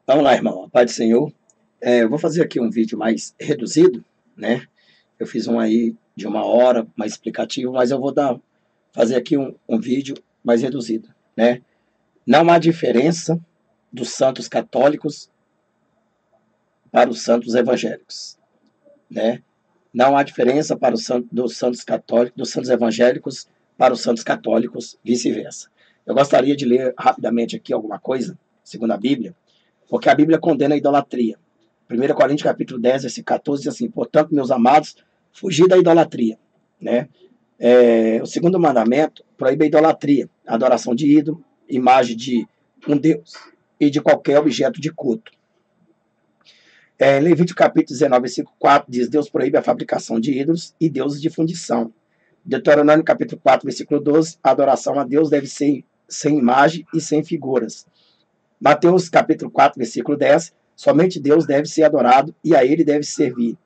Vamos lá, irmão. A paz do Senhor. Eu vou fazer aqui um vídeo mais reduzido, né? Eu fiz um aí de 1 hora, mais explicativo, mas eu vou fazer aqui um vídeo mais reduzido, né? Não há diferença dos santos católicos para os santos evangélicos, né? Não há diferença para dos santos católicos, dos santos evangélicos para os santos católicos, vice-versa. Eu gostaria de ler rapidamente aqui alguma coisa, segundo a Bíblia, porque a Bíblia condena a idolatria. 1 Coríntios capítulo 10, versículo 14, diz assim: portanto, meus amados, fugir da idolatria, né? O segundo mandamento proíbe a idolatria, a adoração de ídolo, imagem de um Deus e de qualquer objeto de culto. Levítico capítulo 19, versículo 4, diz: Deus proíbe a fabricação de ídolos e deuses de fundição. Deuteronômio capítulo 4, versículo 12, a adoração a Deus deve ser sem imagem e sem figuras. Mateus capítulo 4, versículo 10, somente Deus deve ser adorado e a ele deve servir.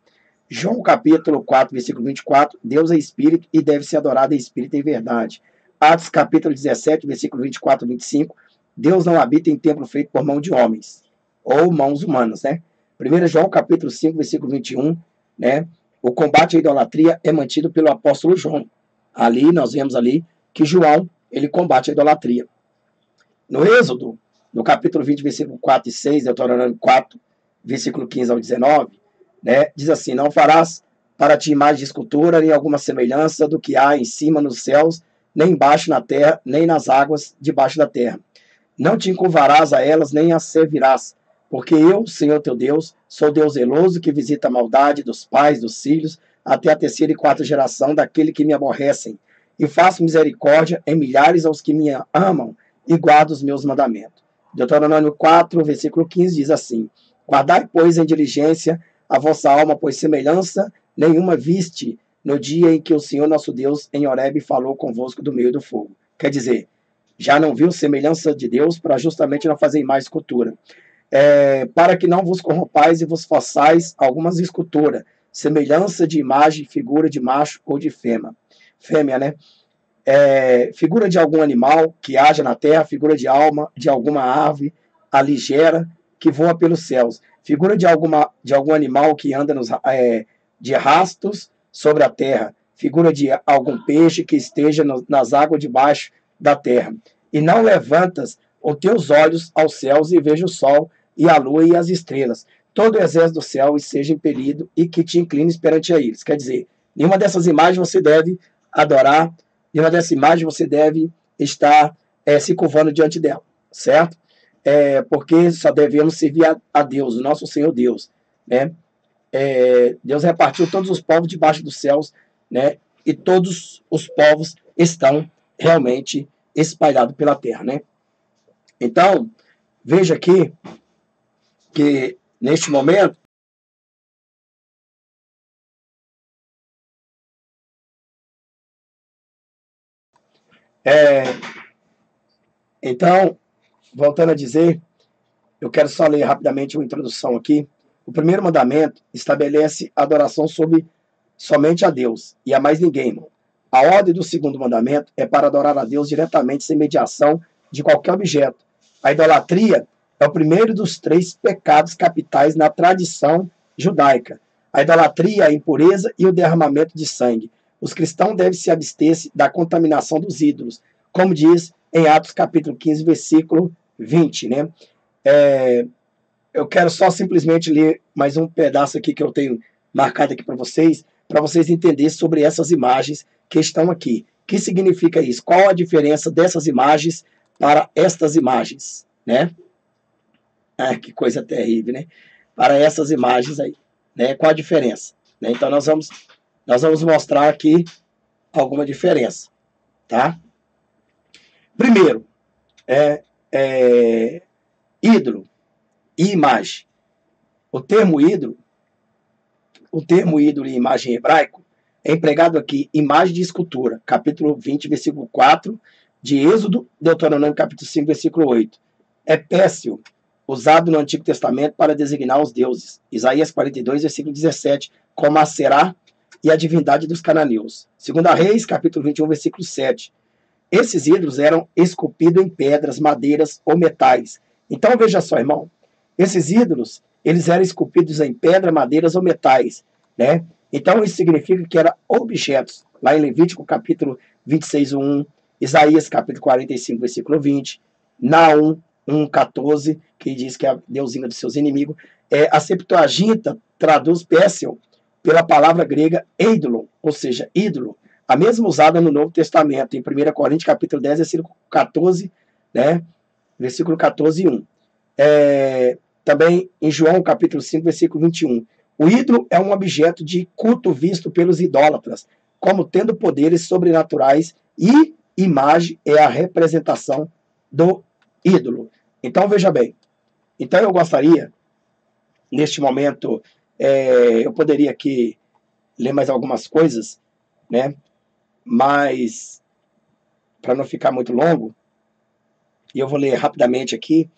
João capítulo 4, versículo 24, Deus é espírito e deve ser adorado em espírito e em verdade. Atos capítulo 17, versículo 24 e 25, Deus não habita em templo feito por mão de homens, ou mãos humanas, né? 1 João capítulo 5, versículo 21, né? O combate à idolatria é mantido pelo apóstolo João. Ali, nós vemos ali que João, ele combate a idolatria. No Êxodo, no capítulo 20, versículo 4 e 6, Deuteronômio 4, versículo 15 ao 19, né, diz assim: não farás para ti imagem de escultura, nem alguma semelhança do que há em cima nos céus, nem embaixo na terra, nem nas águas debaixo da terra. Não te encurvarás a elas, nem as servirás, porque eu, Senhor teu Deus, sou Deus zeloso, que visita a maldade dos pais, dos filhos, até a 3ª e 4ª geração daquele que me aborrecem, e faço misericórdia em milhares aos que me amam, e guardo os meus mandamentos. Deuteronômio 4, versículo 15, diz assim: guardai, pois, em diligência a vossa alma, pois semelhança nenhuma viste no dia em que o Senhor nosso Deus em Horebe falou convosco do meio do fogo. Quer dizer, já não viu semelhança de Deus para justamente não fazer mais escultura. Para que não vos corrompais e vos façais algumas esculturas, semelhança de imagem, figura de macho ou de fêmea, né? Figura de algum animal que haja na terra, figura de alma de alguma ave a ligeira que voa pelos céus, figura de algum animal que anda de rastos sobre a terra, figura de algum peixe que esteja nas águas debaixo da terra. E não levantas os teus olhos aos céus e veja o sol e a lua e as estrelas, todo o exército do céu e seja impelido e que te inclines perante a eles. Quer dizer, nenhuma dessas imagens você deve adorar, nenhuma dessas imagens você deve estar se curvando diante dela, certo? Porque só devemos servir a Deus, o nosso Senhor Deus, né? Deus repartiu todos os povos debaixo dos céus, né? E todos os povos estão realmente espalhados pela terra, né? Então, veja aqui que neste momento então, voltando a dizer, eu quero só ler rapidamente uma introdução aqui. O primeiro mandamento estabelece a adoração somente a Deus e a mais ninguém, irmão. A ordem do segundo mandamento é para adorar a Deus diretamente, sem mediação de qualquer objeto. A idolatria é o primeiro dos 3 pecados capitais na tradição judaica. A idolatria, a impureza e o derramamento de sangue. Os cristãos devem se abster da contaminação dos ídolos, como diz em Atos capítulo 15, versículo 20, né? Eu quero só simplesmente ler mais um pedaço aqui que eu tenho marcado aqui para vocês entenderem sobre essas imagens que estão aqui. O que significa isso? Qual a diferença dessas imagens para estas imagens, né? Que coisa terrível, né? Para essas imagens aí, né? Qual a diferença? Né? Então, nós vamos mostrar aqui alguma diferença, tá? Primeiro, ídolo e imagem. O termo ídolo e imagem em hebraico é empregado aqui, imagem de escultura, capítulo 20, versículo 4, de Êxodo, Deuteronômio, capítulo 5, versículo 8. É péssimo, usado no Antigo Testamento para designar os deuses. Isaías 42, versículo 17, como a Será e a divindade dos cananeus. 2 Reis, capítulo 21, versículo 7. Esses ídolos eram esculpidos em pedras, madeiras ou metais. Então, veja só, irmão, Esses ídolos, eles eram esculpidos em pedra, madeiras ou metais, né? Então, isso significa que eram objetos. Lá em Levítico, capítulo 26, 1, Isaías, capítulo 45, versículo 20, Naum 1,14, que diz que é a deusinha dos seus inimigos. A Septuaginta traduz Péssel pela palavra grega eidolon, ou seja, ídolo, a mesma usada no Novo Testamento, em 1 Coríntios, capítulo 10, versículo 14, né? Versículo 14 e 1. Também em João, capítulo 5, versículo 21. O ídolo é um objeto de culto visto pelos idólatras, como tendo poderes sobrenaturais, e imagem é a representação do ídolo. Então, veja bem. Então, eu gostaria, neste momento, eu poderia aqui ler mais algumas coisas, né? Mas, para não ficar muito longo, e eu vou ler rapidamente aqui,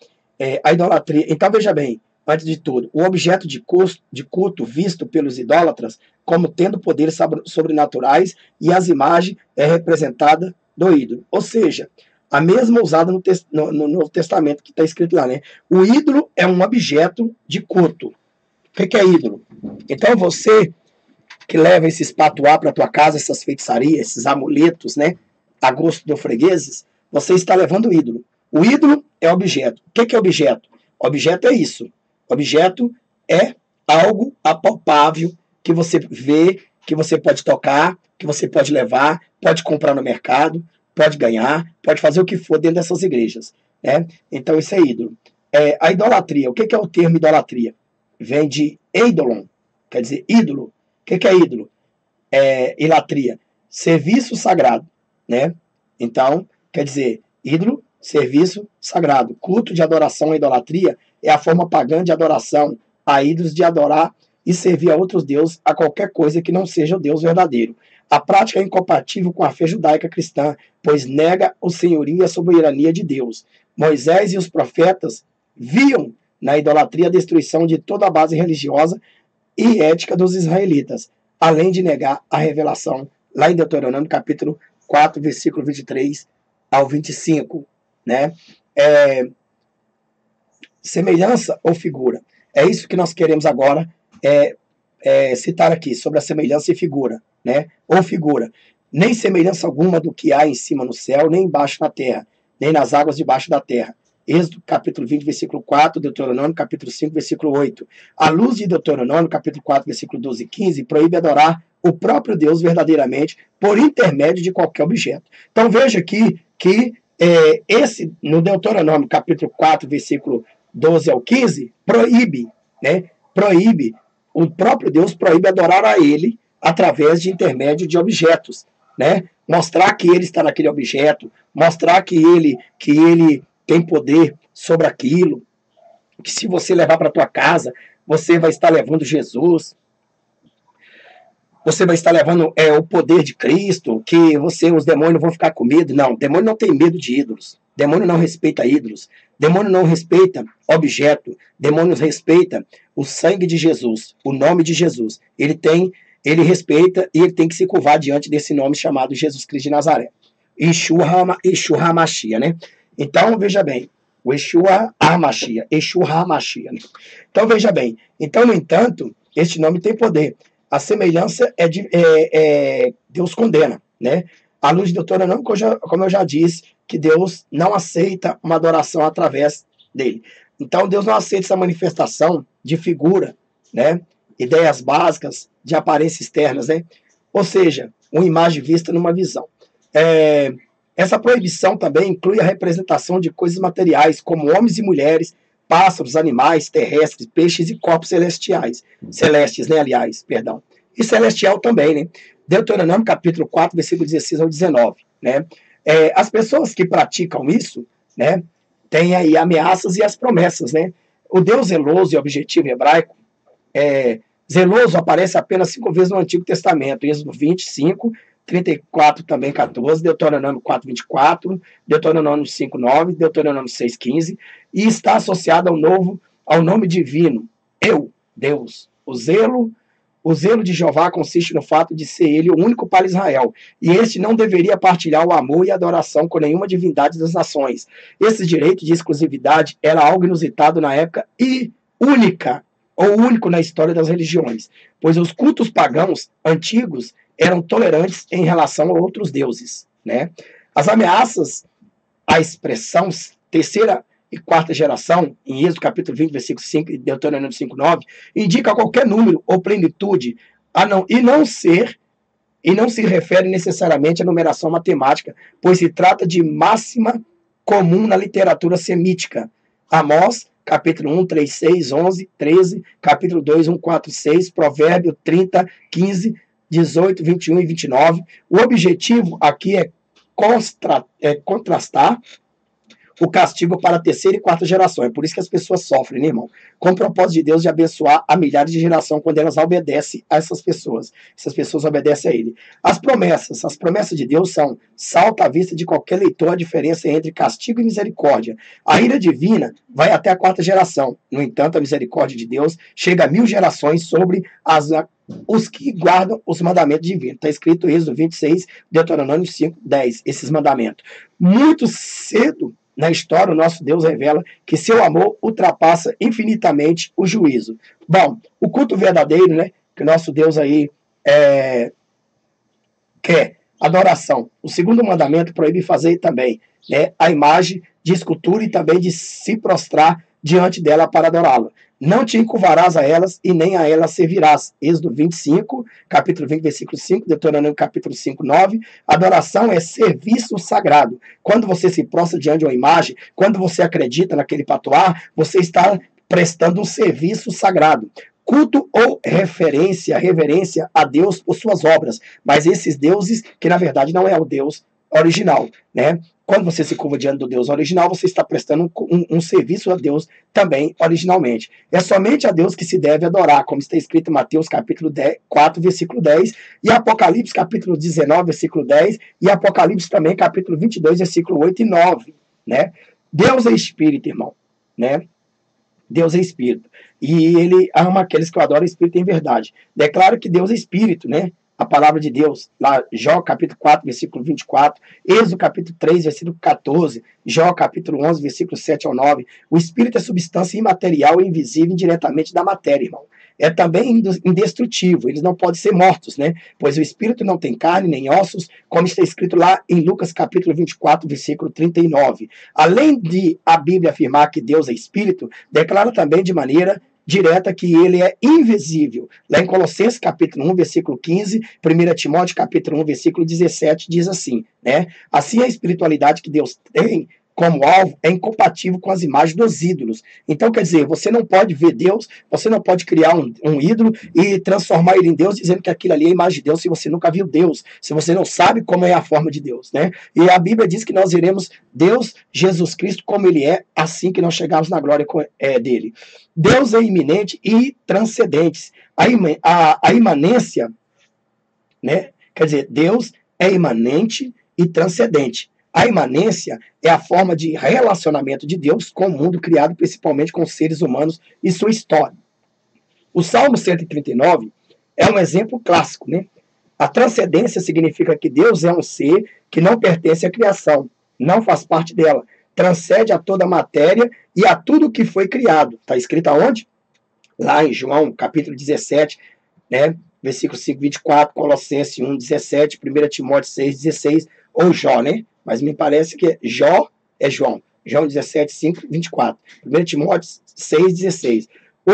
a idolatria. Então, veja bem, antes de tudo, o objeto de culto visto pelos idólatras como tendo poderes sobrenaturais, e as imagens é representada do ídolo. Ou seja, a mesma usada no Novo Testamento, que está escrito lá, né? O ídolo é um objeto de culto. O que é ídolo? Então, você que leva esses patuá para a tua casa, essas feitiçarias, esses amuletos, né? A gosto de fregueses, você está levando o ídolo. O ídolo é objeto. O que é objeto? Objeto é isso. Objeto é algo apalpável que você vê, que você pode tocar, que você pode levar, pode comprar no mercado, pode ganhar, pode fazer o que for dentro dessas igrejas, né? Então, isso é ídolo. A idolatria. O que é o termo idolatria? Vem de eidolon, quer dizer ídolo. O que é ídolo? Ilatria. Serviço sagrado, né? Então, quer dizer, ídolo, serviço sagrado. Culto de adoração à idolatria é a forma pagã de adoração a ídolos, de adorar e servir a outros deuses, a qualquer coisa que não seja o Deus verdadeiro. A prática é incompatível com a fé judaica cristã, pois nega o senhorio e a soberania de Deus. Moisés e os profetas viam na idolatria a destruição de toda a base religiosa e ética dos israelitas, além de negar a revelação, lá em Deuteronômio, capítulo 4, versículo 23 ao 25, né? Semelhança ou figura? É isso que nós queremos agora citar aqui, sobre a semelhança e figura, né? Ou figura. Nem semelhança alguma do que há em cima no céu, nem embaixo na terra, nem nas águas debaixo da terra. Êxodo, capítulo 20, versículo 4, Deuteronômio, capítulo 5, versículo 8. A luz de Deuteronômio, capítulo 4, versículo 12 e 15, proíbe adorar o próprio Deus verdadeiramente por intermédio de qualquer objeto. Então veja aqui que no Deuteronômio, capítulo 4, versículo 12 ao 15, proíbe, né? Proíbe, o próprio Deus proíbe adorar a ele através de intermédio de objetos, né? Mostrar que ele está naquele objeto, mostrar que ele tem poder sobre aquilo, que se você levar para a tua casa, você vai estar levando Jesus, você vai estar levando o poder de Cristo, que os demônios vão ficar com medo. Não, demônio não tem medo de ídolos, demônio não respeita ídolos, demônio não respeita objeto, demônio respeita o sangue de Jesus, o nome de Jesus. Ele respeita e ele tem que se curvar diante desse nome chamado Jesus Cristo de Nazaré. Yeshua HaMashiach, né? Então, veja bem, o Yeshua HaMashiach, né? Então, veja bem, então, no entanto, este nome tem poder. A semelhança Deus condena, né? À luz de Deuteronômio, como eu já disse, que Deus não aceita uma adoração através dele. Então, Deus não aceita essa manifestação de figura, né? Ideias básicas de aparência externas, né? Ou seja, uma imagem vista numa visão. Essa proibição também inclui a representação de coisas materiais, como homens e mulheres, pássaros, animais, terrestres, peixes e corpos celestes, né, aliás, perdão. E celestial também, né? Deuteronômio, capítulo 4, versículo 16 ao 19, né? As pessoas que praticam isso, né, têm aí ameaças e as promessas, né? O Deus zeloso e objetivo hebraico, zeloso aparece apenas 5 vezes no Antigo Testamento, Êxodo 25, 34 também 14, Deuteronômio 4, 24, Deuteronômio 5, 9, Deuteronômio 6, 15, e está associado ao nome divino, Deus, o zelo O zelo de Jeová consiste no fato de ser ele o único para Israel, e este não deveria partilhar o amor e a adoração com nenhuma divindade das nações. Esse direito de exclusividade era algo inusitado na época e única, ou único na história das religiões, pois os cultos pagãos antigos eram tolerantes em relação a outros deuses, né? As ameaças à expressão terceira e quarta geração, em Êxodo capítulo 20, versículo 5 e Deuteronômio 5, 9, indica qualquer número ou plenitude e não se refere necessariamente à numeração matemática, pois se trata de máxima comum na literatura semítica. Amós, capítulo 1, 3, 6, 11, 13, capítulo 2, 1, 4, 6, Provérbio 30, 15, 18, 21 e 29. O objetivo aqui é contrastar o castigo para a terceira e quarta geração. É por isso que as pessoas sofrem, né, irmão? Com o propósito de Deus de abençoar a milhares de gerações quando elas obedecem a essas pessoas. Essas pessoas obedecem a Ele. As promessas de Deus são salta à vista de qualquer leitor a diferença entre castigo e misericórdia. A ira divina vai até a quarta geração. No entanto, a misericórdia de Deus chega a 1000 gerações sobre os que guardam os mandamentos divinos. Está escrito em Êxodo 26, Deuteronômio 5, 10, esses mandamentos. Muito cedo na história, o nosso Deus revela que seu amor ultrapassa infinitamente o juízo. Bom, o culto verdadeiro, né, que o nosso Deus aí quer, adoração. O segundo mandamento proíbe fazer também, né, a imagem de escultura e também de se prostrar diante dela para adorá-la. Não te encurvarás a elas e nem a elas servirás. Êxodo 25, capítulo 20, versículo 5, Deuteronômio capítulo 5, 9. Adoração é serviço sagrado. Quando você se prostra diante de uma imagem, quando você acredita naquele patuá, você está prestando um serviço sagrado. Culto ou reverência a Deus por suas obras, mas esses deuses que na verdade não é o Deus original, né? Quando você se curva diante do Deus original, você está prestando um serviço a Deus também originalmente. É somente a Deus que se deve adorar, como está escrito em Mateus capítulo 4, versículo 10, e Apocalipse capítulo 19, versículo 10, e Apocalipse também capítulo 22, versículo 8 e 9, né? Deus é espírito, irmão, né? Deus é espírito. E ele ama aqueles que adoram espírito em verdade. Declaro que Deus é espírito, né? A palavra de Deus, lá, Jó capítulo 4, versículo 24, Êxodo capítulo 3, versículo 14, Jó capítulo 11, versículo 7 ao 9. O espírito é substância imaterial e invisível indiretamente da matéria, irmão. É também indestrutível, eles não podem ser mortos, né? Pois o espírito não tem carne nem ossos, como está escrito lá em Lucas capítulo 24, versículo 39. Além de a Bíblia afirmar que Deus é espírito, declara também de maneira direta que ele é invisível. Lá em Colossenses capítulo 1, versículo 15, 1 Timóteo capítulo 1, versículo 17, diz assim, né? Assim a espiritualidade que Deus tem como alvo é incompatível com as imagens dos ídolos. Então, quer dizer, você não pode ver Deus, você não pode criar um ídolo e transformar ele em Deus, dizendo que aquilo ali é a imagem de Deus, se você nunca viu Deus, se você não sabe como é a forma de Deus, né? E a Bíblia diz que nós iremos Deus, Jesus Cristo, como ele é, assim que nós chegarmos na glória dele. Deus é iminente e transcendente. A imanência, né? Quer dizer, Deus é imanente e transcendente. A imanência é a forma de relacionamento de Deus com o mundo criado, principalmente com os seres humanos e sua história. O Salmo 139 é um exemplo clássico, né? A transcendência significa que Deus é um ser que não pertence à criação, não faz parte dela, transcende a toda a matéria e a tudo que foi criado. Está escrito aonde? Lá em João, capítulo 17, né? Versículo 5, 24, Colossenses 1, 17, 1 Timóteo 6, 16, ou Jó, né? Mas me parece que Jó é João. João 17, 5, 24. 1 Timóteo 6, 16. O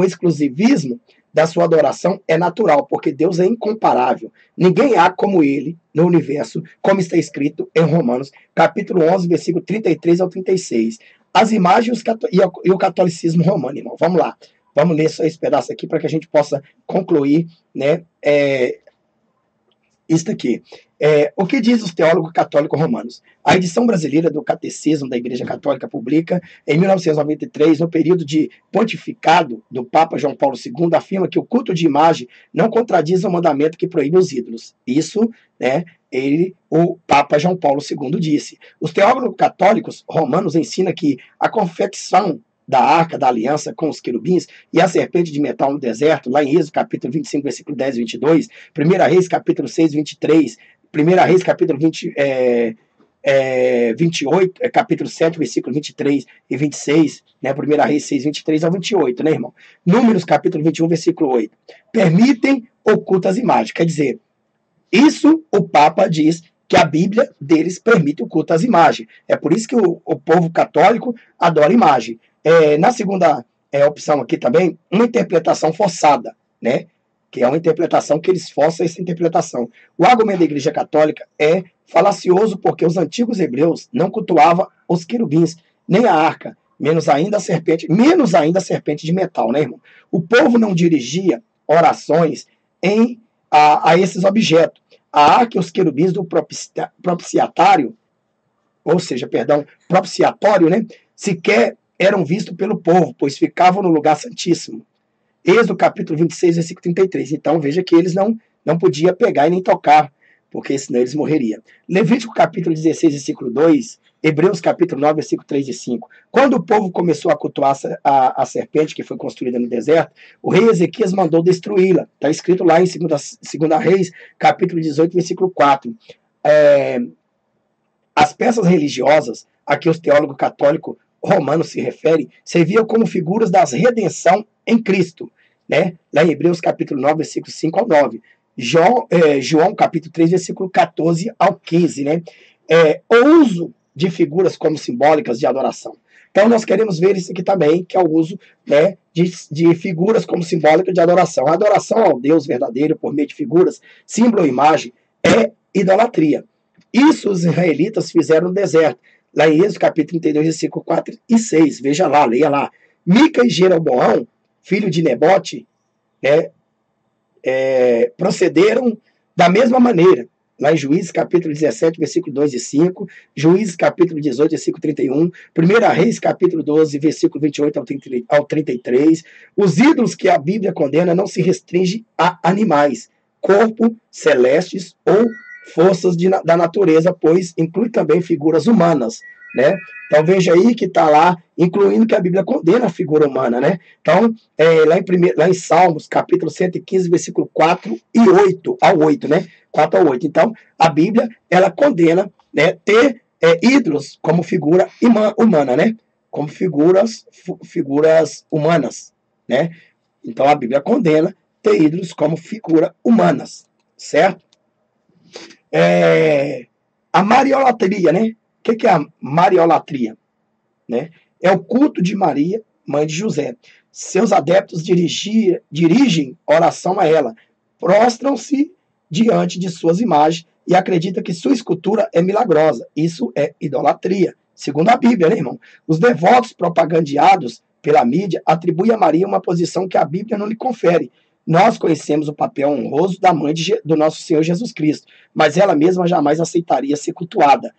exclusivismo da sua adoração é natural, porque Deus é incomparável. Ninguém há como ele no universo, como está escrito em Romanos, capítulo 11, versículo 33 ao 36. As imagens e o catolicismo romano, irmão. Vamos lá. Vamos ler só esse pedaço aqui para que a gente possa concluir, né, isso aqui. O que diz os teólogos católicos romanos? A edição brasileira do Catecismo da Igreja Católica publica em 1993, no período de pontificado do Papa João Paulo II, afirma que o culto de imagem não contradiz o mandamento que proíbe os ídolos. Isso, né, o Papa João Paulo II disse. Os teólogos católicos romanos ensinam que a confecção da arca da aliança com os querubins e a serpente de metal no deserto, lá em Êxodo capítulo 25, versículo 10 e 22, 1 Reis capítulo 6, 23, 1 Reis capítulo 28, capítulo 7, versículo 23 e 26, né, 1 Reis 6, 23 ao 28, né, irmão? Números capítulo 21, versículo 8. Permitem ocultas imagens, quer dizer, isso o Papa diz que a Bíblia deles permite o culto às imagens. É por isso que o povo católico adora imagem. Na segunda opção aqui também, uma interpretação forçada, né? Que é uma interpretação que eles forçam essa interpretação. O argumento da Igreja Católica é falacioso porque os antigos hebreus não cultuavam os querubins, nem a arca, menos ainda a serpente de metal, né, irmão? O povo não dirigia orações a esses objetos. A arca e os querubins do propiciatório, propiciatório, né, sequer eram vistos pelo povo, pois ficavam no lugar santíssimo. Êxodo capítulo 26, versículo 33. Então veja que eles não podiam pegar e nem tocar, porque senão eles morreriam. Levítico capítulo 16, versículo 2, Hebreus capítulo 9, versículo 3 e 5. Quando o povo começou a cultuar a serpente que foi construída no deserto, o rei Ezequias mandou destruí-la. Está escrito lá em 2 Reis, capítulo 18, versículo 4. As peças religiosas a que os teólogos católicos romanos se referem serviam como figuras da redenção em Cristo, né? Lá em Hebreus capítulo 9, versículo 5 ao 9. João capítulo 3, versículo 14 ao 15, né? O uso de figuras como simbólicas de adoração. Então, nós queremos ver isso aqui também, que é o uso, né, de figuras como simbólica de adoração. A adoração ao Deus verdadeiro por meio de figuras, símbolo ou imagem, é idolatria. Isso os israelitas fizeram no deserto. Lá em Êxodo capítulo 32, versículo 4 e 6. Veja lá, leia lá. Mica e Jeroboão, filho de Nebote, né, procederam da mesma maneira. Lá em Juízes capítulo 17, versículo 2 e 5, Juízes capítulo 18, versículo 31, 1 Reis capítulo 12, versículo 28 ao 33. Os ídolos que a Bíblia condena não se restringem a animais, corpos celestes ou forças da natureza, pois inclui também figuras humanas, né? Então veja aí que está lá, incluindo que a Bíblia condena a figura humana, né? Então, lá em Salmos, capítulo 115, versículo 4 e 8 ao 8, né? 4 ao 8. Então, a Bíblia, ela condena, né, ter ídolos como figura humana, né? Como figuras humanas, né? Então, a Bíblia condena ter ídolos como figuras humanas, certo? A mariolatria, né? O que é a mariolatria? Né? É o culto de Maria, mãe de José. Seus adeptos dirigem oração a ela, prostram-se diante de suas imagens e acreditam que sua escultura é milagrosa. Isso é idolatria, segundo a Bíblia, né, irmão? Os devotos propagandeados pela mídia atribuem a Maria uma posição que a Bíblia não lhe confere. Nós conhecemos o papel honroso da mãe do nosso Senhor Jesus Cristo, mas ela mesma jamais aceitaria ser cultuada.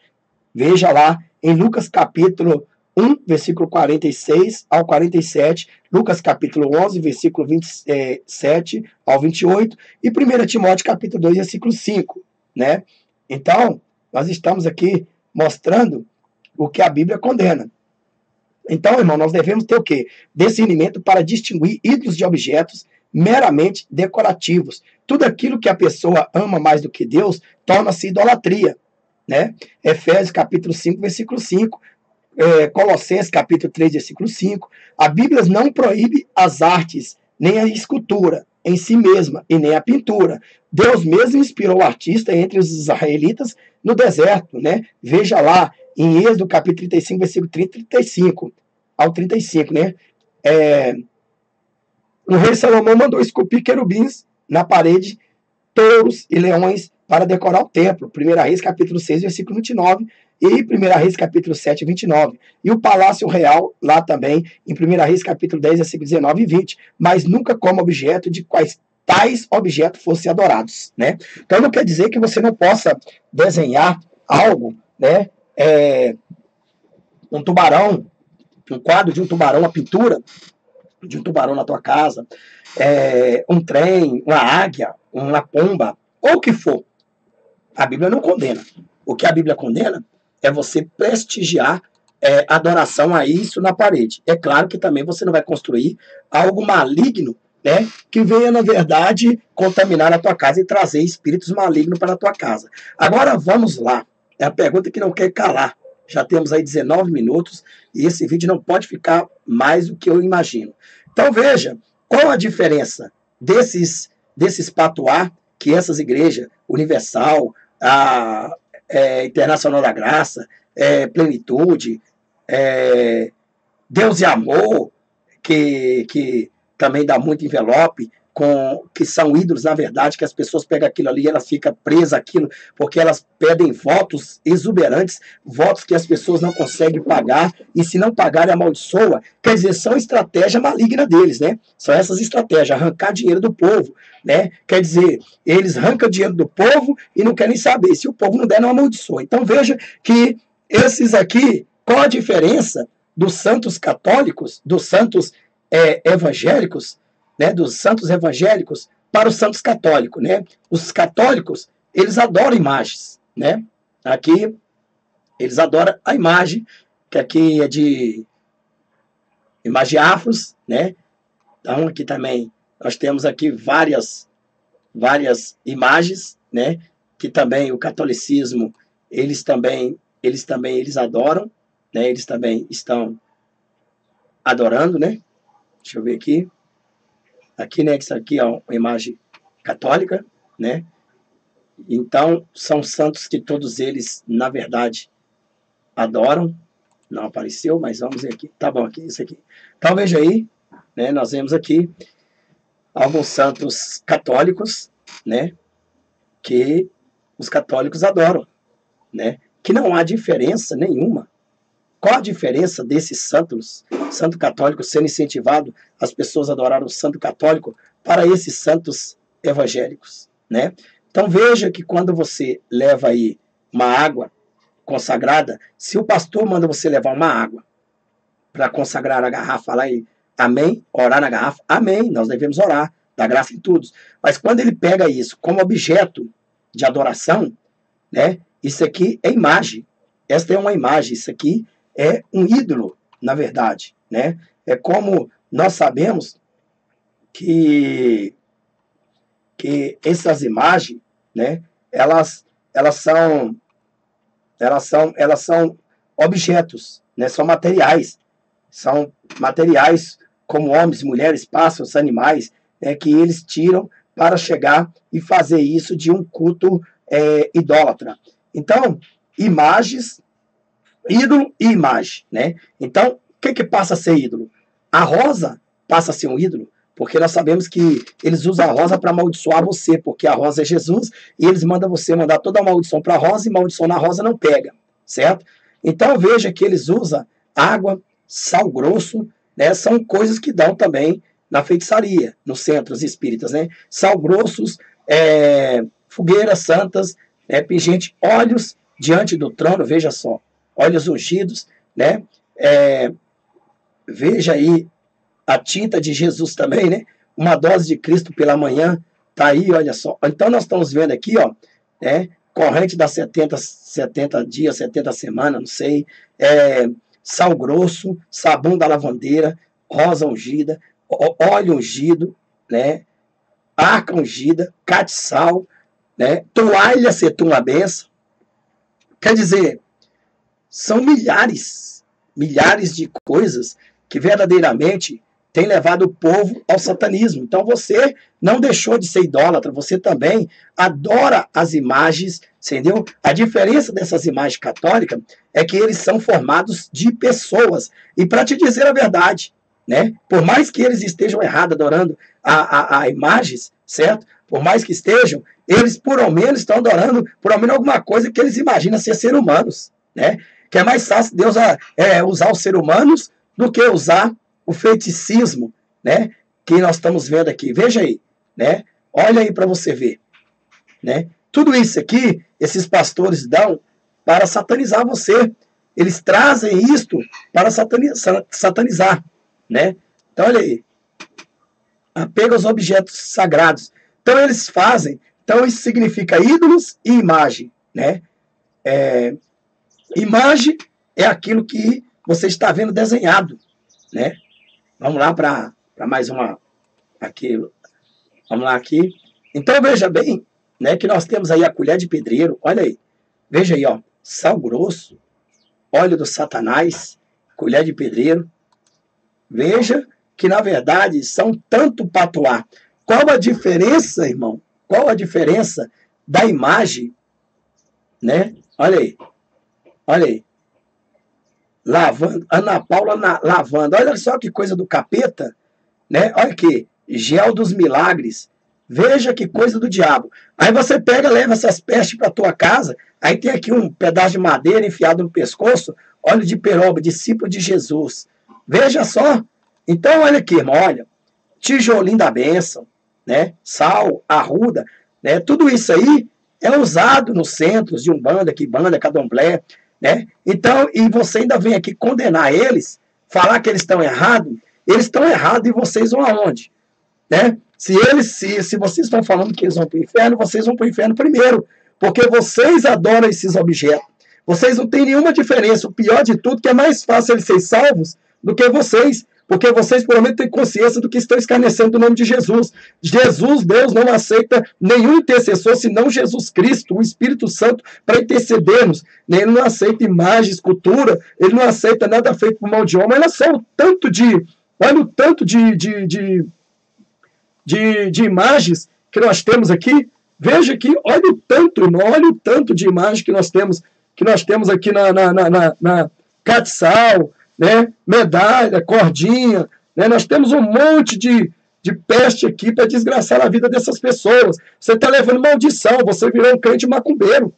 Veja lá em Lucas capítulo 1, versículo 46 ao 47, Lucas capítulo 11, versículo 27 ao 28 e 1 Timóteo capítulo 2, versículo 5, né? Então, nós estamos aqui mostrando o que a Bíblia condena. Então, irmão, nós devemos ter o quê? Discernimento para distinguir ídolos de objetos meramente decorativos. Tudo aquilo que a pessoa ama mais do que Deus torna-se idolatria, né? Efésios capítulo 5, versículo 5, Colossenses capítulo 3, versículo 5. A Bíblia não proíbe as artes, nem a escultura em si mesma, e nem a pintura. Deus mesmo inspirou o artista entre os israelitas no deserto, né? Veja lá em Êxodo capítulo 35, versículo 30 e 35 ao 35, né? O rei Salomão mandou esculpir querubins na parede, touros e leões para decorar o templo. 1 Reis capítulo 6, versículo 29 e 1 Reis capítulo 7, 29. E o palácio real lá também, em 1 Reis capítulo 10, versículo 19 e 20. Mas nunca como objeto de quais tais objetos fossem adorados, né? Então não quer dizer que você não possa desenhar algo, né? Um tubarão, um quadro de um tubarão, uma pintura de um tubarão na tua casa, um trem, uma águia, uma pomba, ou o que for. A Bíblia não condena. O que a Bíblia condena é você prestigiar adoração a isso na parede. É claro que também você não vai construir algo maligno, né, que venha, na verdade, contaminar a tua casa e trazer espíritos malignos para a tua casa. Agora, vamos lá. É a pergunta que não quer calar. Já temos aí 19 minutos e esse vídeo não pode ficar mais do que eu imagino. Então, veja, qual a diferença desses patuá que essas igrejas, Universal, a Internacional da Graça, Plenitude, Deus e Amor, que também dá muito envelope, que são ídolos, na verdade, que as pessoas pegam aquilo ali e elas ficam presas àquilo, porque elas pedem votos exuberantes, votos que as pessoas não conseguem pagar, e se não pagarem, amaldiçoa. Quer dizer, são estratégia maligna deles, né? São essas estratégias, arrancar dinheiro do povo, né? Quer dizer, eles arrancam dinheiro do povo e não querem saber. Se o povo não der, não amaldiçoa. Então, veja que esses aqui, qual a diferença dos santos católicos, dos santos evangélicos, né, dos santos evangélicos para os santos católicos, né? Os católicos, eles adoram imagens, né? Aqui eles adoram a imagem, que aqui é de imagem afros, né? Então aqui também nós temos aqui várias imagens, né? Que também o catolicismo eles adoram, né? Eles também estão adorando, né? Deixa eu ver aqui. Aqui, né, isso aqui é uma imagem católica, né? Então, são santos que todos eles, na verdade, adoram. Não apareceu, mas vamos ver aqui. Tá bom, aqui, isso aqui. Então, veja aí, né, nós vemos aqui alguns santos católicos, né, que os católicos adoram, né? Que não há diferença nenhuma. Qual a diferença desses santos, santo católico sendo incentivado as pessoas a adorar o santo católico para esses santos evangélicos, né? Então veja que quando você leva aí uma água consagrada, se o pastor manda você levar uma água para consagrar a garrafa lá e amém, orar na garrafa, amém, nós devemos orar, dar graça em tudo. Mas quando ele pega isso como objeto de adoração, né? Isso aqui é imagem. Esta é uma imagem, isso aqui é um ídolo, na verdade, né? É como nós sabemos que essas imagens, né? Elas são objetos, né? São materiais como homens, mulheres, pássaros, animais, né? Que eles tiram para chegar e fazer isso de um culto idólatra. Então, imagens, ídolo e imagem, né? Então, o que passa a ser ídolo? A rosa passa a ser um ídolo, porque nós sabemos que eles usam a rosa para amaldiçoar você, porque a rosa é Jesus, e eles mandam você mandar toda a maldição para a rosa, e maldição na rosa não pega, certo? Então, veja que eles usam água, sal grosso, né? São coisas que dão também na feitiçaria, nos centros espíritas, né? Sal grossos, fogueiras santas, pingente, óleos diante do trono, veja só, óleos ungidos, né? Veja aí a tinta de Jesus também, né? Uma dose de Cristo pela manhã, tá aí, olha só. Então nós estamos vendo aqui, ó, né? Corrente das 70 dias, 70 semanas, não sei, sal grosso, sabão da lavandeira, rosa ungida, óleo ungido, né? Arca ungida, catiçal, né? Toalha setum a benção. Quer dizer, são milhares de coisas que verdadeiramente têm levado o povo ao satanismo. Então você não deixou de ser idólatra, você também adora as imagens, entendeu? A diferença dessas imagens católicas é que eles são formados de pessoas. E para te dizer a verdade, né? Por mais que eles estejam errados adorando a imagens, certo? Por mais que estejam, eles por ao menos estão adorando por ao menos alguma coisa que eles imaginam ser humanos, né? Que é mais fácil Deus usar os seres humanos do que usar o feiticismo, né? Que nós estamos vendo aqui. Veja aí, né? Olha aí para você ver, né? Tudo isso aqui, esses pastores dão para satanizar você. Eles trazem isto para satanizar, né? Então, olha aí. Apego aos objetos sagrados. Então, eles fazem. Então, isso significa ídolos e imagem, né? Imagem é aquilo que você está vendo desenhado, né? Vamos lá para mais uma aqui. Vamos lá aqui. Então, veja bem, né, que nós temos aí a colher de pedreiro. Olha aí. Veja aí, ó. Sal grosso, óleo do Satanás, colher de pedreiro. Veja que, na verdade, são tanto patuá. Qual a diferença, irmão? Qual a diferença da imagem, né? Olha aí. Olha aí. Lavando, Ana Paula lavando. Olha só que coisa do capeta, né? Olha aqui. Gel dos milagres. Veja que coisa do diabo. Aí você pega, leva essas pestes para tua casa, aí tem aqui um pedaço de madeira enfiado no pescoço, óleo de peroba, discípulo de Jesus. Veja só. Então, olha aqui, irmão, olha. Tijolinho da bênção, né? Sal, arruda, né? Tudo isso aí é usado nos centros de Umbanda, Quimbanda, Candomblé, né? Então, e você ainda vem aqui condenar eles, falar que eles estão errados e vocês vão aonde? Né? Se vocês estão falando que eles vão para o inferno, vocês vão para o inferno primeiro, porque vocês adoram esses objetos. Vocês não têm nenhuma diferença. O pior de tudo, que é mais fácil eles serem salvos do que vocês, porque vocês, pelo menos, têm consciência do que estão escarnecendo do nome de Jesus. Jesus, Deus, não aceita nenhum intercessor, senão Jesus Cristo, o Espírito Santo, para intercedermos. Ele não aceita imagem, escultura, ele não aceita nada feito por mão de homem. Olha só o tanto de imagens que nós temos aqui. Veja aqui, olha o tanto, irmão, olha o tanto de imagens que nós temos aqui na Catsal, né? Medalha, cordinha, né? Nós temos um monte de peste aqui para desgraçar a vida dessas pessoas. Você está levando maldição, você virou um crente macumbeiro,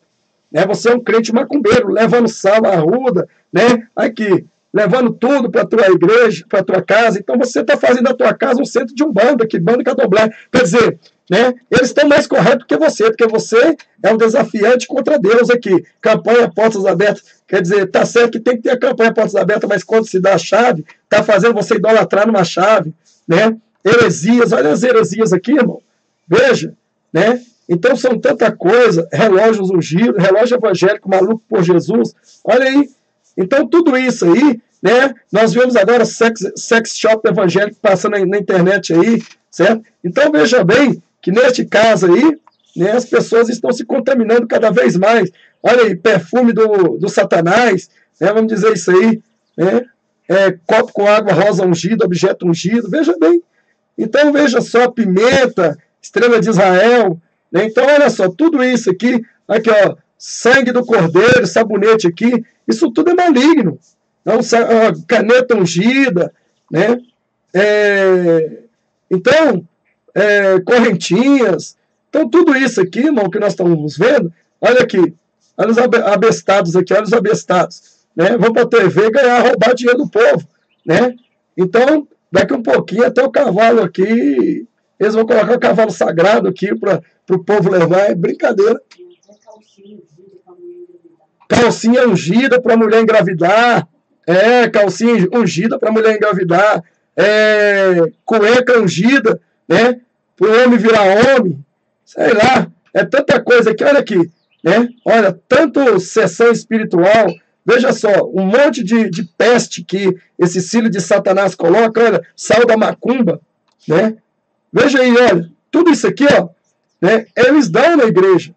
né? Você é um crente macumbeiro, levando sal, arruda, né? Aqui, levando tudo para a tua igreja, para a tua casa. Então você está fazendo da tua casa um centro de Umbanda, Quimbanda, Candomblé. Quer dizer, né, eles estão mais corretos que você, porque você é um desafiante contra Deus aqui. Campanha Portas Abertas. Quer dizer, tá certo que tem que ter a campanha Portas Abertas, mas quando se dá a chave, tá fazendo você idolatrar numa chave, né? Heresias, olha as heresias aqui, irmão. Veja, né? Então são tanta coisa, relógios ungidos, relógio evangélico maluco por Jesus. Olha aí. Então, tudo isso aí, né? Nós vemos agora sex shop evangélico passando na internet aí, certo? Então, veja bem que neste caso aí, né, as pessoas estão se contaminando cada vez mais. Olha aí, perfume do Satanás, né, vamos dizer isso aí, né? Copo com água rosa ungida, objeto ungido, veja bem. Então, veja só, pimenta, estrela de Israel, né? Então, olha só, tudo isso aqui, ó, sangue do cordeiro, sabonete aqui, isso tudo é maligno. Então, caneta ungida, né? Então, correntinhas. Então, tudo isso aqui, irmão, que nós estamos vendo, olha aqui, olha os abestados aqui, olha os abestados, né? Vão para a TV ganhar, roubar dinheiro do povo, né? Então, daqui um pouquinho, até o cavalo aqui, eles vão colocar o cavalo sagrado aqui para o povo levar, é brincadeira. Calcinha ungida para a mulher engravidar, calcinha ungida para a mulher engravidar, cueca ungida, né? Para o homem virar homem, sei lá, é tanta coisa aqui, olha aqui, né? Olha, tanto sessão espiritual, veja só, um monte de peste que esse filho de Satanás coloca, olha, sal da macumba, né? Veja aí, olha, tudo isso aqui, ó, né? Eles dão na igreja,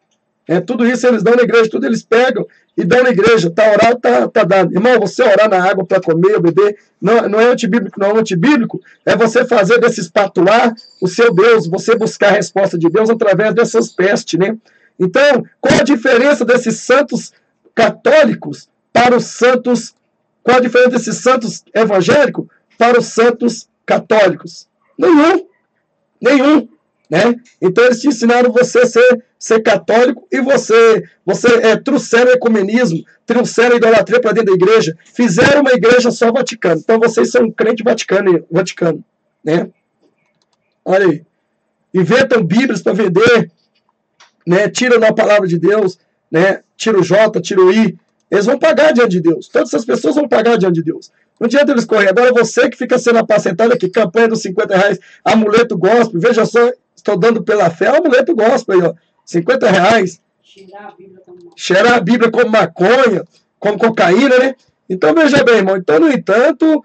tudo isso eles dão na igreja, tudo eles pegam e dão na igreja, tá orado, tá dado. Irmão, você orar na água para comer, beber, não é antibíblico, não é antibíblico, é você fazer desses patuá o seu Deus, você buscar a resposta de Deus através dessas pestes, né? Então, qual a diferença desses santos católicos para os santos, qual a diferença desses santos evangélicos para os santos católicos? Nenhum. Né? Então eles te ensinaram você ser católico e você trouxeram o ecumenismo, trouxeram a idolatria para dentro da igreja, fizeram uma igreja só Vaticano. Então vocês são um crente Vaticano, né? Olha aí, inventam bíblias para vender, né? Tiram da palavra de Deus, né? Tira o J, tira o I, eles vão pagar diante de Deus. Todas essas pessoas vão pagar diante de Deus. Não adianta eles correr. Agora você que fica sendo apacentado aqui, campanha dos R$50, amuleto gospel, veja só, estou dando pela fé, amuleto gospel aí, ó, R$50. Cheirar a Bíblia como maconha, como cocaína, né? Então, veja bem, irmão. Então, no entanto,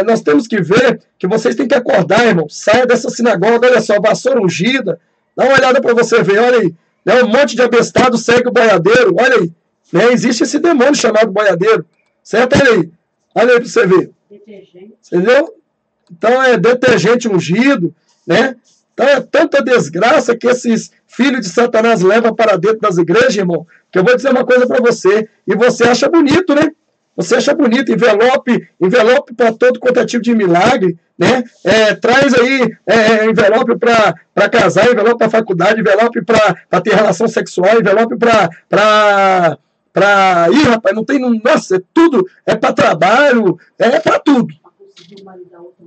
nós temos que ver que vocês têm que acordar, irmão. Saia dessa sinagoga, olha só, vassoura ungida. Dá uma olhada para você ver, olha aí. Né, um monte de abestado segue o boiadeiro, olha aí. Né, existe esse demônio chamado boiadeiro. Certo? Olha aí para você ver. Detergente. Entendeu? Então, é detergente ungido, né? Então, é tanta desgraça que esses filhos de Satanás levam para dentro das igrejas, irmão, que eu vou dizer uma coisa para você, e você acha bonito, né? Você acha bonito, envelope para todo quanto é tipo de milagre, né? Traz aí envelope para casar, envelope para faculdade, envelope para ter relação sexual, envelope para ir, rapaz, não tem, nossa, é tudo, é para trabalho, é para tudo.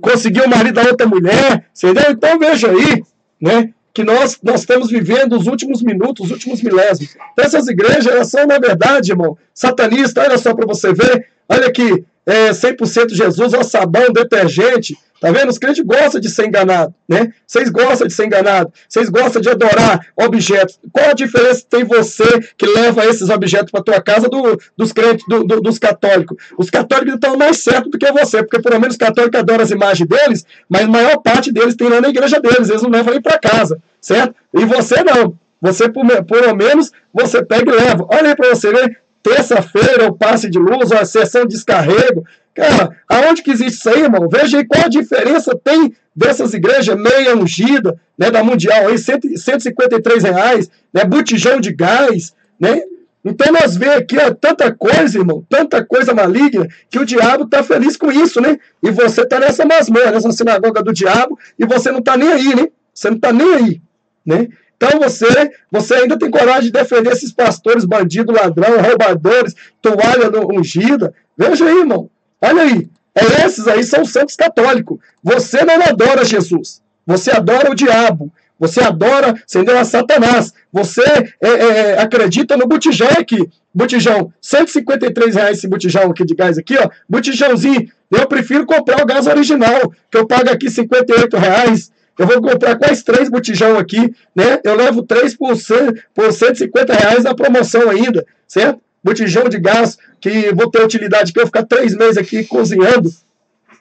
Conseguir o marido da outra mulher, entendeu? Então veja aí, né, que nós estamos vivendo os últimos minutos, os últimos milésimos. Então, essas igrejas, elas são, na verdade, irmão, satanistas. Olha só para você ver, olha aqui, 100% Jesus, ó, sabão, detergente. Tá vendo? Os crentes gostam de ser enganados, né? Vocês gostam de ser enganados, vocês gostam de adorar objetos. Qual a diferença tem você que leva esses objetos para tua casa dos crentes, dos católicos? Os católicos estão mais certos do que você, porque pelo menos os católicos adoram as imagens deles, mas a maior parte deles tem lá na igreja deles, eles não levam nem para casa, certo? E você não. Você, pelo menos, você pega e leva. Olha aí para você ver, terça-feira, o passe de luz, a sessão de descarrego. Cara, aonde que existe isso aí, irmão? Veja aí qual a diferença tem dessas igrejas meia ungida, né, da Mundial, aí, R$153, né, botijão de gás, né? Então nós vemos aqui, ó, tanta coisa, irmão, tanta coisa maligna, que o diabo está feliz com isso, né? E você está nessa masmorra, nessa sinagoga do diabo, e você não está nem aí, né? Você não está nem aí, né? Então você ainda tem coragem de defender esses pastores, bandidos, ladrão, roubadores, toalha ungida. Veja aí, irmão. Olha aí. Esses aí são os santos católicos. Você não adora Jesus. Você adora o diabo. Você adora, entendeu, a Satanás. Você acredita no botijão aqui. Botijão, R$153 esse botijão aqui de gás aqui, ó. Botijãozinho. Eu prefiro comprar o gás original, que eu pago aqui R$58. Eu vou comprar quase 3 botijão aqui, né? Eu levo 3 por R$150 na promoção ainda, certo? Botijão de gás, que vou ter utilidade, que eu vou ficar 3 meses aqui cozinhando.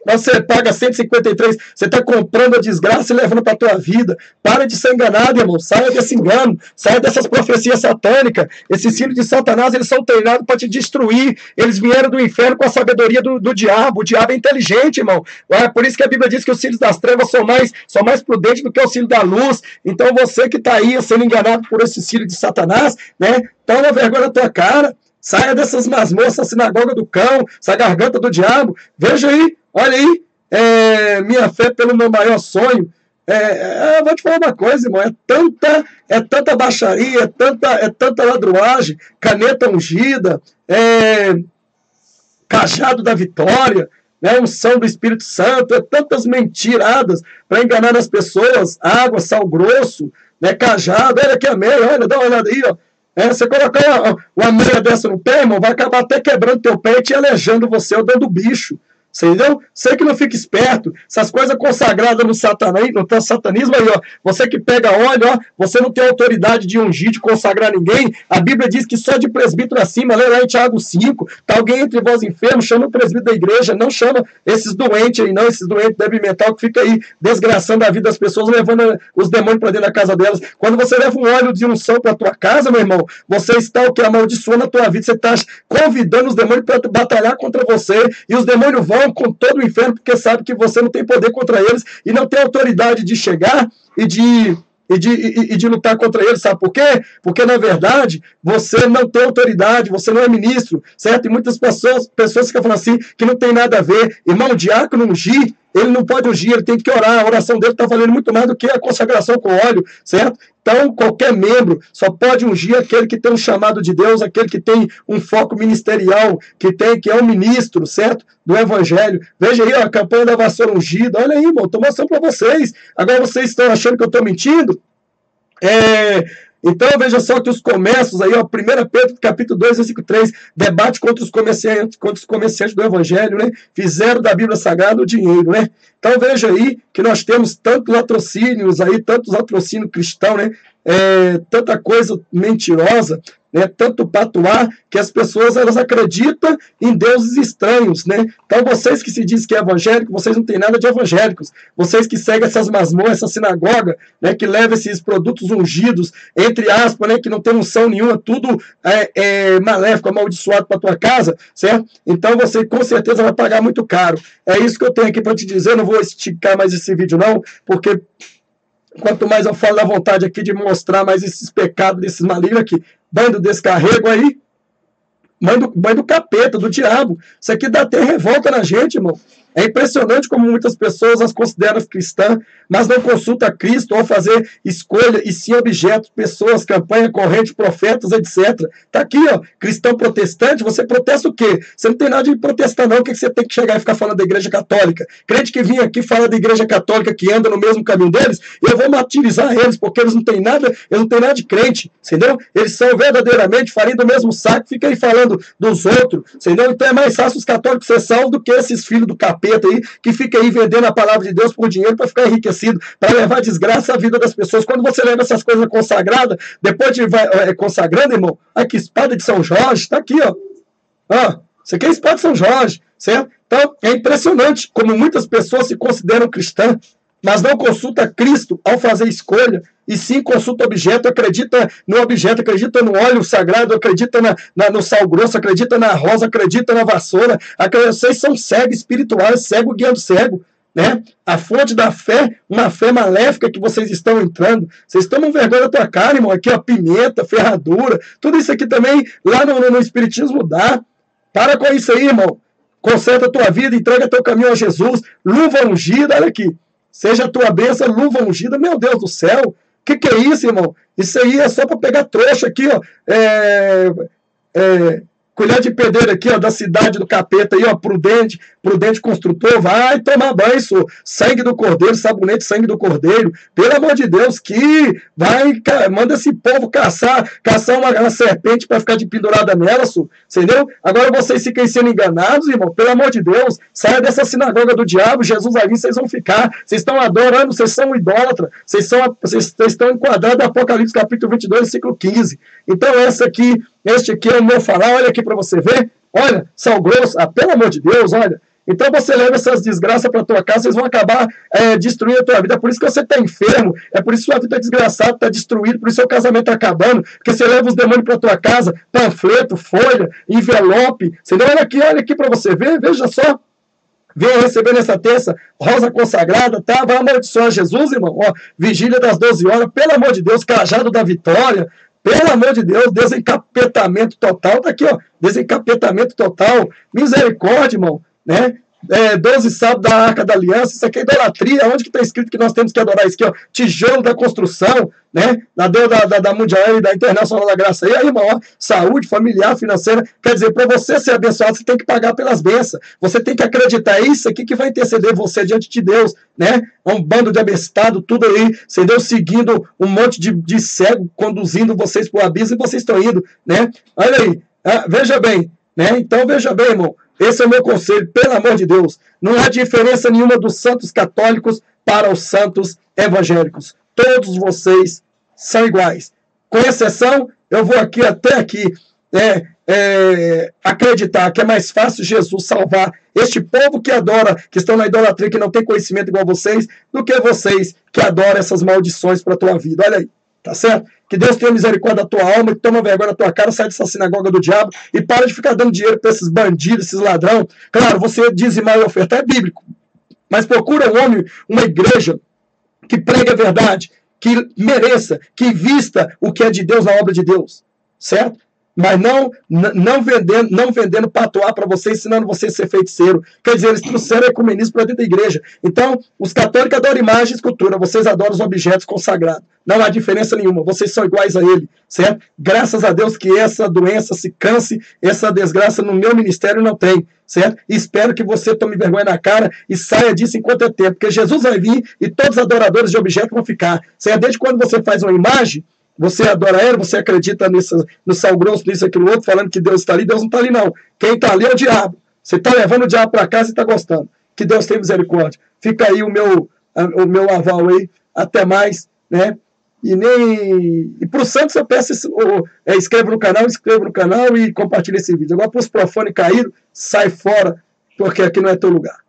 Você paga 153, você está comprando a desgraça e levando para a tua vida. Para de ser enganado, irmão. Saia desse engano, saia dessas profecias satânicas. Esses filhos de Satanás, eles são treinados para te destruir. Eles vieram do inferno com a sabedoria do diabo. O diabo é inteligente, irmão. É por isso que a Bíblia diz que os filhos das trevas são mais prudentes do que os filhos da luz. Então você que está aí sendo enganado por esses filhos de Satanás, né? Toma vergonha na tua cara. Saia dessas masmorras, sinagoga do cão, essa garganta do diabo. Veja aí. Olha aí, minha fé pelo meu maior sonho. Vou te falar uma coisa, irmão. É tanta baixaria, é tanta ladruagem, caneta ungida, cajado da vitória, né, unção do Espírito Santo, tantas mentiradas para enganar as pessoas, água, sal grosso, né, cajado, olha aqui a meia, olha, dá uma olhada aí, ó. Você colocar uma meia dessa no pé, irmão, vai acabar até quebrando teu pé e te aleijando você, ou dando bicho. Você entendeu? Você que não fica esperto, essas coisas consagradas no satanismo aí, ó, você que pega óleo, ó, você não tem autoridade de ungir, de consagrar ninguém. A Bíblia diz que só de presbítero acima, lê lá em Tiago 5, tá alguém entre vós enfermos, chama o presbítero da igreja, não chama esses doentes aí, não, esses doentes débil mental que fica aí desgraçando a vida das pessoas, levando os demônios para dentro da casa delas. Quando você leva um óleo de unção para tua casa, meu irmão, você está o que? Amaldiçoando a tua vida, você está convidando os demônios para batalhar contra você, e os demônios vão com todo o inferno, porque sabe que você não tem poder contra eles e não tem autoridade de chegar e de lutar contra eles, sabe por quê? Porque, na verdade, você não tem autoridade, você não é ministro, certo? E muitas pessoas ficam falando assim, que não tem nada a ver. Irmão, o diácono ungir, ele não pode ungir, ele tem que orar, a oração dele está valendo muito mais do que a consagração com óleo, certo? Então, qualquer membro só pode ungir aquele que tem um chamado de Deus, aquele que tem um foco ministerial, que é um ministro, certo? Do Evangelho. Veja aí, ó, a campanha da vassoura ungida. Olha aí, irmão, estou mostrando para vocês. Agora vocês estão achando que eu estou mentindo? Então, veja só que os comércios aí, ó, 1 Pedro, capítulo 2, versículo 3, debate contra os comerciantes do Evangelho, né? Fizeram da Bíblia Sagrada o dinheiro, né? Então, veja aí que nós temos tantos latrocínios aí, tantos latrocínios cristãos, né? Tanta coisa mentirosa, né, tanto patuá, que as pessoas elas acreditam em deuses estranhos, né? Então vocês que se dizem que é evangélico, vocês não têm nada de evangélicos. Vocês que seguem essas masmorras, essa sinagoga, né, que leva esses produtos ungidos, entre aspas, né, que não tem unção nenhuma, tudo maléfico, amaldiçoado para tua casa, certo? Então você com certeza vai pagar muito caro. É isso que eu tenho aqui para te dizer. Não vou esticar mais esse vídeo não, porque quanto mais eu falo da vontade aqui de mostrar mais esses pecados desses malignos aqui, bando descarrego aí, mãe do capeta, do diabo. Isso aqui dá até revolta na gente, irmão. É impressionante como muitas pessoas as consideram cristãs, mas não consulta Cristo ou fazer escolha e sim objetos, pessoas, campanha, corrente, profetas, etc. Tá aqui, ó, cristão protestante, você protesta o quê? Você não tem nada de protestar não, o que você tem que chegar e ficar falando da igreja católica? Crente que vinha aqui fala da igreja católica que anda no mesmo caminho deles, eu vou martirizar eles, porque eles não têm nada de crente, entendeu? Eles são verdadeiramente farinha do mesmo saco, fica aí falando dos outros, entendeu? Então é mais fácil os católicos ser salvos do que esses filhos do capeta aí, que fica aí vendendo a palavra de Deus por dinheiro para ficar enriquecido, para levar desgraça à vida das pessoas. Quando você leva essas coisas consagradas, depois de consagrando, irmão, aqui, espada de São Jorge, tá aqui, ó. Ó, isso aqui é espada de São Jorge, certo? Então, é impressionante como muitas pessoas se consideram cristãs, mas não consulta Cristo ao fazer escolha, e sim consulta objeto, acredita no objeto, acredita no óleo sagrado, acredita no sal grosso, acredita na rosa, acredita na vassoura. Vocês são cegos espirituais, cego guiando cego, né? A fonte da fé, uma fé maléfica que vocês estão entrando. Vocês tomam vergonha da tua cara, irmão. Aqui, ó, pimenta, ferradura, tudo isso aqui também, lá no Espiritismo dá. Para com isso aí, irmão. Conserta a tua vida, entrega teu caminho a Jesus. Luva ungida, olha aqui. Seja a tua bênção, luva ungida. Meu Deus do céu. Que é isso, irmão? Isso aí é só para pegar trouxa aqui, ó. Colher de pedreiro aqui, ó, da cidade do capeta aí, ó, prudente construtor, vai tomar banho, senhor. Sangue do cordeiro, sabonete, sangue do cordeiro, pelo amor de Deus, que vai, manda esse povo caçar uma serpente para ficar de pendurada nela, senhor, entendeu? Agora vocês ficam sendo enganados, irmão, pelo amor de Deus, saia dessa sinagoga do diabo, Jesus ali, vocês vão ficar, vocês estão adorando, vocês são idólatras, vocês estão enquadrados no Apocalipse capítulo 22, versículo 15. Então este aqui é o meu falar, olha aqui para você ver, olha, sal grosso, pelo amor de Deus, olha. Então você leva essas desgraças para tua casa, vocês vão acabar destruindo a tua vida. É por isso que você está enfermo, é por isso que sua vida está desgraçada, está destruída, por isso seu casamento está acabando, porque você leva os demônios para tua casa, panfleto, folha, envelope. Você olha aqui para você ver, veja só. Venha receber nessa terça, rosa consagrada, tá? Vai amaldiçoar Jesus, irmão. Ó, vigília das 12 horas, pelo amor de Deus, cajado da vitória. Pelo amor de Deus, desencapetamento total. Tá aqui, ó. Desencapetamento total. Misericórdia, irmão. Né? 12 sábados da Arca da Aliança. Isso aqui é idolatria. Onde que está escrito que nós temos que adorar isso aqui, ó? Tijolo da construção, né? Da Deus da Mundial e da Internacional da Graça. E aí, irmão, ó, saúde, familiar, financeira. Quer dizer, para você ser abençoado, você tem que pagar pelas bênçãos. Você tem que acreditar. É isso aqui que vai interceder você diante de Deus, né? É um bando de abestado, tudo aí, entendeu? Seguindo um monte de cego, conduzindo vocês para o abismo, e vocês estão indo, né? Olha aí, veja bem, né? Então, veja bem, irmão. Esse é o meu conselho, pelo amor de Deus. Não há diferença nenhuma dos santos católicos para os santos evangélicos. Todos vocês são iguais. Com exceção, eu vou até aqui acreditar que é mais fácil Jesus salvar este povo que adora, que estão na idolatria, que não tem conhecimento igual vocês, do que vocês que adoram essas maldições para a tua vida. Olha aí. Tá certo? Que Deus tenha misericórdia da tua alma, que toma vergonha da tua cara, sai dessa sinagoga do diabo e para de ficar dando dinheiro para esses bandidos, esses ladrão. Claro, você dizimar e ofertar é bíblico, mas procura um homem, uma igreja que pregue a verdade, que mereça, que vista o que é de Deus na obra de Deus, certo? Mas não vendendo patuá para você, ensinando você a ser feiticeiro. Quer dizer, eles trouxeram ecumenismo para dentro da igreja. Então, os católicos adoram imagem e escultura, vocês adoram os objetos consagrados. Não há diferença nenhuma, vocês são iguais a ele, certo? Graças a Deus que essa doença se canse, essa desgraça no meu ministério não tem, certo? E espero que você tome vergonha na cara e saia disso enquanto é tempo, porque Jesus vai vir e todos os adoradores de objetos vão ficar. Certo? Desde quando você faz uma imagem, você adora ele, você acredita no sal grosso, nisso, aquilo outro, falando que Deus está ali. Deus não está ali, não. Quem está ali é o diabo. Você está levando o diabo para casa e está gostando. Que Deus tenha misericórdia. Fica aí o meu aval aí. Até mais, né? E para os santos eu peço, inscreva no canal e compartilhe esse vídeo. Agora para os profanos caídos, sai fora, porque aqui não é teu lugar.